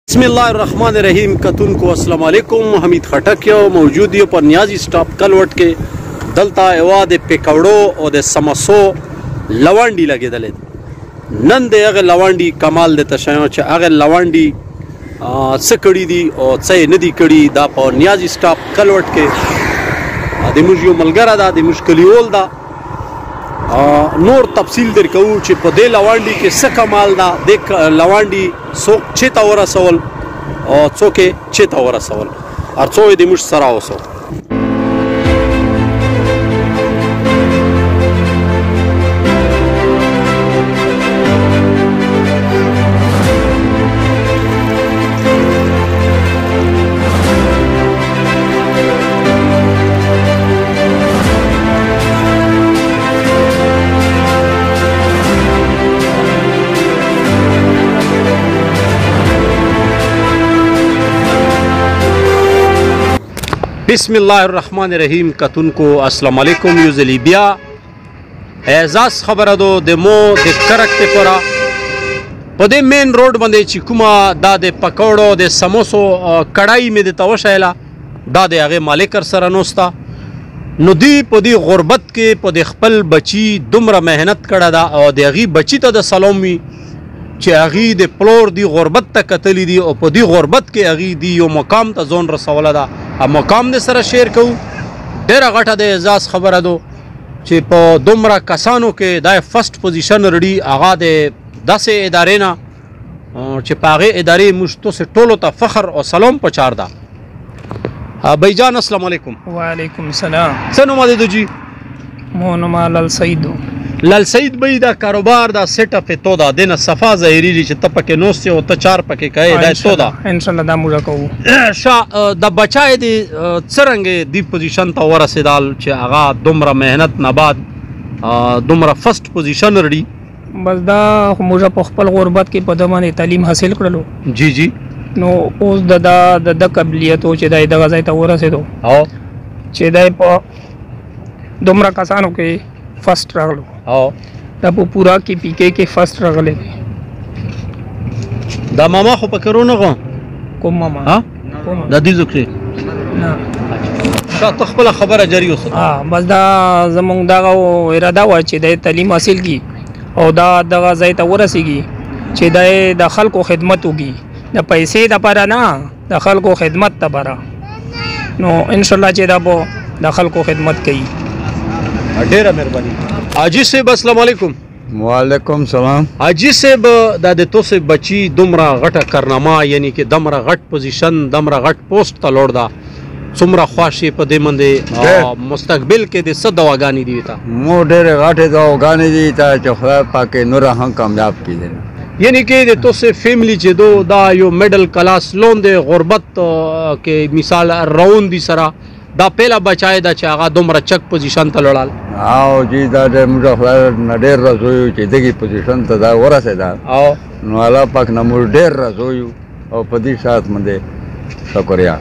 बिस्मिल्लाहिर्रहमानिर्रहीम कतुन को अस्सलाम वालेकुम हमीद खटक यो मौजूद यो पर नियाजी स्टॉप कलवट के दलता एवा दे पेकवड़ो और दे समसो लवांडी लगे दले नन दे अगर लवांडी कमाल दे तशयो च अगर लवांडी सकड़ी दी और से नदी कड़ी दा पर नियाजी स्टॉप कलवट के दे मुजियो मलगरा दा दे मुश्किलियोल दा नोर तफसील दर कहूँ चे पदे लवांडी के स कमाल दा देख लवांडी सो छेता वरा सवल और चोके छेता वरा सवल और चो दे मुश सराओ सो बिस्मिल्लाहिर्रहमानिर्रहीम कतुन को अस्सलाम वालेकुम यूज़लिबिया एजाज खबर दो देमो दे करकते परा पदे मेन रोड बंदे चिकुमा दा दे पकौड़ो दे समोसो कड़ाई में दे तवशैला दा दे आगे मालिकर सरनोस्ता नदी पदी गुरबत के पदे खपल बची दुमरा मेहनत कड़ा दा और दे अगी बची तो द सलोमी चे अगी दे प्लोर दी गुरबत तक कतली दी और पदी गुरबत के अगी दी यो मकाम ता जोन रसवला दा अब मकाम दे सरा शेयर कहूँ डेरा गठा दे एजाज खबर दो चे पो दुमरा कसानों के दाए फर्स्ट पोजीशन रड़ी आगा दे 10 इदारे ना चे पागे इदारे मुश्तो से टोलो ता फखर और सलाम पचार दा भाईजान अस्सलाम वालेकुम। वालेकुम सलाम। सनो मादे दो जी मोनमा लाल सईद लाल सईद भाई दा कारोबार दा सेटअप है तो दा देना सफा ज़ाहिरी री चे तपके नोस से और तचार पके कहे दा तो दा इंशाल्लाह दा मुझे कहूँ शा दा बचाए दे चरंगे दी पोजीशन ता वरा से दाल चे आगा दुमरा मेहनत नबाद दुमरा फर्स्ट पोजीशन रड़ी बस दा मुझे पखपल गुरबत के पदमाने तालीम हासिल कर लो जी जी नो उस ददा ददा कबलियत हो चे दा इधर गज़ाई ता वरा से दो आओ चे दा प दुमरा कसानों के फर्स्ट रख लो आओ तब वो पूरा की पीके के फर्स्ट रख ले दा मामा खो पकरो न को मामा हाँ दा दी जुक्रे ना शा तखबल खबर जरी हो हाँ बस दा जमंग दा वो इरादा हुआ चे दा तालीम हासिल की और दा दगा जाए ता वरा सीगी चे दा दखल को खिदमत होगी दा पैसे दा पारा ना दखल को खिदमत ता पारा नो इंशाल्लाह चे दा वो दखल को खिदमत कई ढेरा मेहरबानी आजी से अस्सलाम वालेकुम। वालेकुम सलाम। आजी से दादे तो से बची दुमरा गट करनामा यानी कि दमरा गट पोजीशन दमरा गट पोस्ट तलोड़ दा सुमरा ख्वाशी पदे मंदे मुस्तकबिल के दे सदवागानी दीता मो डेरे गाठे तो गाने दीता चखरा पाके नूरा हम कामयाब की दे यानी कि दे तो से फैमिली जे दो दा यो मिडिल क्लास लोन दे गुरबत के मिसाल राउंड दी सरा दा पहला बचाए दा चागा दुमरा चक पोजीशन तलोड़ाल आओ जी दा दे मुझे नडेर रसोई चेदगी पोजीशन तो दा वरा से दा आओ नवाला पाक नमुर डेर रसोई और पदी साथ मंदे शुक्रिया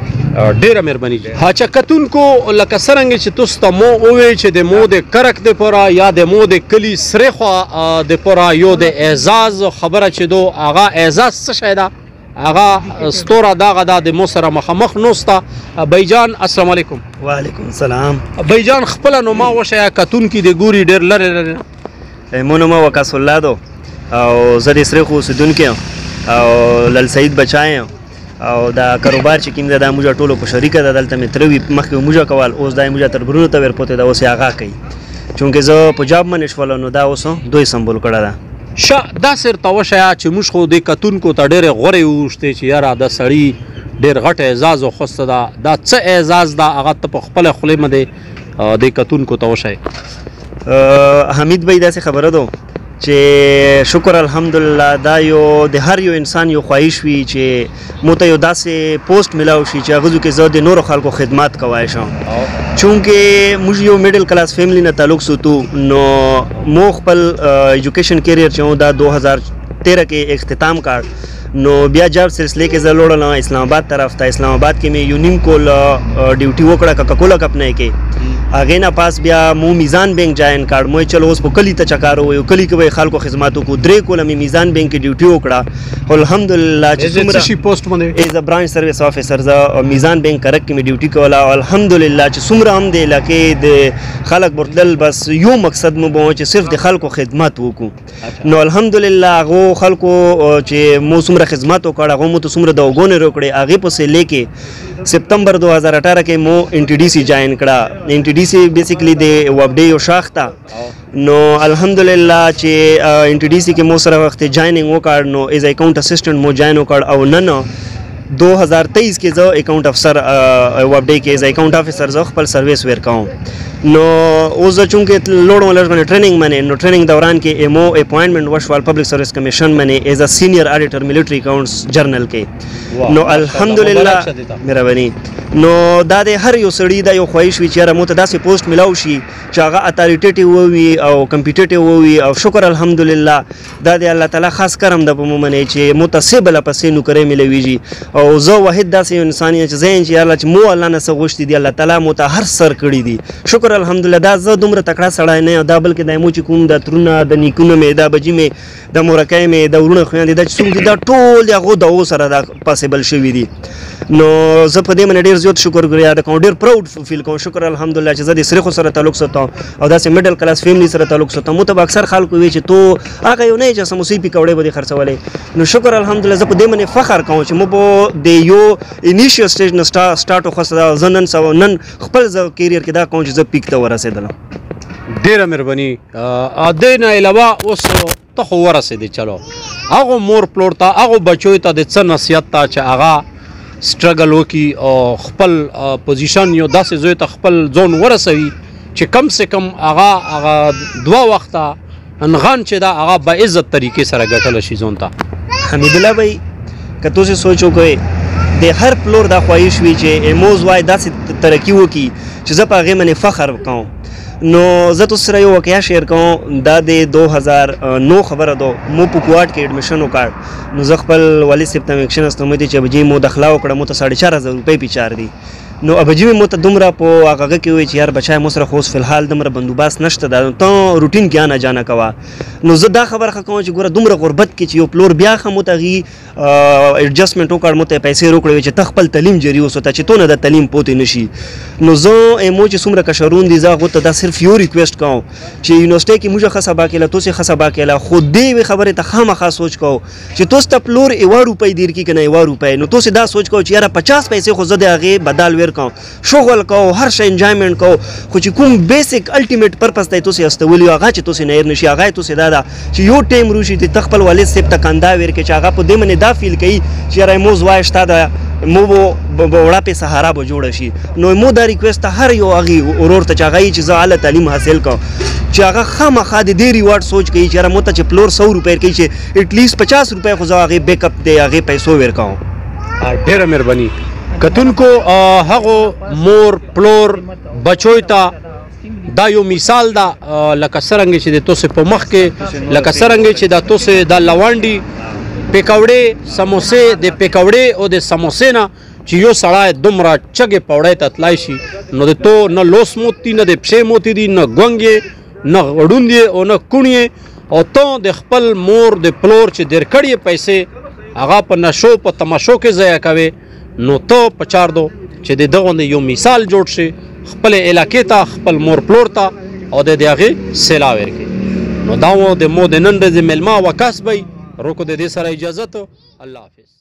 ढेरा मेहरबानी अच्छा कतुन को लकसरंगे चे तुस्ता मो ओवे चे दे मो दे करक दे परा या दे मो दे कली सरेखवा दे परा यो दे एजाज खबर चे दो आगा एजाज से शायदा आगा स्टोरा दागा दा दे मोसरा मखमख नोस्ता भाईजान अस्सलाम वालेकुम। वालेकुम सलाम। भाईजान खपला नो मा वशया कतुन की दे गुरी डेर लरे लरे मोनमा वकासुल्लादो और जदी सरेखो सुदुन के और लाल सईद बचाए और दा कारोबार चिकिम दा मुझे टोलो को शरीक दा दलता में तरवी मख मुझे कवाल ओस दा मुझे तरबरुनो तवर पोते दा ओसे आगा कई चूंकि जो पंजाब में निशवालो नो दा ओसो दो संबल कड़ा दा शा दा सिर तवशया चे मुशखो दे कतुन को ता डेरे गोरे उष्टे चे यारा दा सड़ी डेर घट एजाज खस्त दा दा च एजाज दा आगा त खपल खले मदे दे कतुन को तवशय हमीद भाई दा से खबर दो चे शुक्र अल्हम्दुलिल्लाह दा यो दे हर यो इंसान यो ख्वाहिश हुई चे मोता यो दा से पोस्ट मिलाओ शी चे अगजू के ज़्यादा नूर खाल को खिदमत कवायश हूँ चूँकि मुझे यो मिडिल क्लास फैमिली ना ताल्लुक सुतू नो मोख पल एजुकेशन कैरियर चाहूँ दा 2013 के इख्तिताम कार्ड نو بیا جاب سلسله کې زه لوړلم اسلام آباد طرف ته. اسلام آباد کې مې یو نیم کول ډیوټي وکړه کوکاکولا کمپنۍ کې. هغې نه پاس بیا مو میزان بینک جاین کړ. مو چلو اوس په کلي ته چکار وویو، کلي کې به خلکو خدمات وکړو. 3 کوله مې میزان بینک کې ډیوټي وکړه. الحمدلله چې څومره پوسټ باندې ایز ا برانچ سرویس افیسر زه میزان بینک کرک کې مې ډیوټي کوله. الحمدلله چې څومره هم د علاقې د خلک برتلل، بس یو مقصد مو به چې صرف د خلکو خدمت وکړو. نو الحمدلله هغو خلکو چې مو څومره خدمت وکړ، هغو مو ته څومره دعاګانې وکړې، هغې پسې لیکې سپتمبر 2018 کې مو ان ټي ډي سي جاین کړه. ان ټي ډي سي بیسیکلی د وابډې یو شاخ ته. نو الحمدلله چې ان ټي ډي سي کې مو سره وخت جایننګ وکړ، نو ایز اکاونټ اسسټنټ مو جاین وکړ. او نن 2023 کې زه اکاونټ افسر وابډې کې ایز اکاونټ افسر زه خپل سرویس ورکوم. نو اوس زه چونکې لوړم لږ ټریننګ منې، نو ټریننګ دوران کې ایمو اپوینټمنټ وشول پبلک سرویس کمیشن منې ایز ا سینیئر اډیټر ملټری اکاونټس جرنل کې. نو الحمدلله مهرباني. نو دا د هر یو سړي دا یو خواهش وي چې یاره مو ته داسې پوسټ ملاو شي چې هغه اتھارټیټیو ووي او کمپیټیټیو ووي. او شکر الحمدلله دا د الله تعالی خاص کرم ده په مو منې چې مو ته څه بله پسې نوکرۍ ملویږي. او زه واحد داسې انسان یم چې زه یم چې یاره چې مو الله نه څه غوښتي دي، الله تعالی مو ته هر سر کړي دي. شکر الحمدلله. دا زه دومره تکړه سړی نه یم، دا بلکې دا مو چې کوم د ترونه د نیکونه مې دا بجې مې د مورکۍ مې د وروڼه خویندې دا چې څوک دي دا ټول د هغو دعو سره دا پاسبل شوي دي. نو زه په دې باندې ډېر زیات شکر ګزار کوم، ډېر پراود فیل کوم. شکر الحمدلله چې زه د سریخو سره تعلق ساتم او داسې میډل کلاس فیملی سره تعلق ساتم. مو ته به اکثر خلکو وي چې تو هغه یو نه یې چې سموسې پکوړې به دې خرڅولې. نو شکر الحمدلله زه په دې باندې فخر کوم چې مو په د یو انیشیل سټیج نه سټارټ وخوسته. زه نن خپل کیریر کې دا کوم چې زه پیک ته ورسېدلم. ډیره مهرباني. دې نه علاوه اوس ته خو ورسېدې، چلو هغو مور پلور ته هغو بچو ته د څه نصیحت ته چې هغه سټرګل وکړي او خپل پوزیشن یو داسې زوی ته خپل ځون ورسوي چې کم سے کم هغه 2 وخته انغان چې دا هغه با عزت طریقې سره ګټلی شي ځون ته. حمیدالله بھائی که تاسې سوچ وکړئ د هر پلور دا خواهش وي چې ایموز وای داسې ترقي وکړي چې زه په هغې باندې فخر کوم. نو زه تاسو سره یو واقعه شیر کوم. دا د 2009 خبره ده. مو په کوارټ کې اډمیشن وکړ. نو زه خپل والد صاحب ته مې کښېناستم چې ابجي مو داخله وکړه، مو ته 4,500 روپۍ پیچار دي. نو ابجي مې مو ته دومره په هغه کې وویل چې یار بچای مو سره خو اوس فلحال دومره بندوبست نشته ده، ته روټین کې آنا جانا کوه. نو زه دا خبره ښه کوم چې ګوره دومره غربت کې چې یو پلور بیا ښه مو ته هغې ایډجسټمنټ وکړ، مو ته یې پیسې روکړې چې ته خپل تعلیم جاري وساته چې تو نه د تعلیم پوتې نه شي. نو زه ایمو چې څومره کشرون دي زه هغو ته دا صرف یو ریکویسټ کوم چې یونیورسټۍ کې موږ ښه سبا کېله، تاسې ښه سبا کېله، خو دې یوې خبرې ته خامخا سوچ کوو چې تاسو ته پلور 1 روپۍ دیر کړي که نه 1 روپۍ. نو تاسې دا سوچ کوو چې یاره 50 پیسې خو زه د هغې بدال ورکوم، شغل کو هر شی انجوایمنټ کو، خو چې کوم بیسیک الټیمیټ پرپز ته تاسې استولی هغه چې تاسې نه هېر نه شي، هغه یې تاسې دا ده چې یو ټایم روشي چې ته خپل والد صاحب ته کندا ورکړې چې هغه په دې باندې دا فیل کوي چې یاره موز وای شته ده مو به وړاپې سهارا به جوړه شي. نو مو دا ریکویسټ ته هر یو هغې ورور ته چې هغه یې چې زه اعلی تعلیم حاصل کوم چې هغه خامخا د دې ریوارډ سوچ کوي چې یاره مو ته چې پلور 100 روپۍ کوي چې ایټلیسټ 50 روپۍ خو زه هغې بیک اپ دی هغې پیسو ورکوم. ډېره مهرباني. کتونکو هغو مور پلور بچوی ته دا یو مثال ده لکه څرنګه چې د تاسې په مخ کې لکه څرنګه چې د تاسې د لونډي پکوړې سموسې د پکوړې او د سموسې نه چې یو سړی دومره چغې پوړی ته تلای شي نو د تو نه لوس موتی نه د پښې موتی دي نه ګونګ نه غړوند او نه کونی او ته د خپل مور د پلور چې در کړې پیسې هغه په نشو په تماشو کې ضایع کوي. نو ته په چار دو چې د دغه یو مثال جوړ شي خپل علاقې ته خپل مور پلور ته او د هغې سلا ورکړي. نو دا و د مو د نن ورځې میلمه وکاس بی روکو د دې سره اجازت. الله حافظ.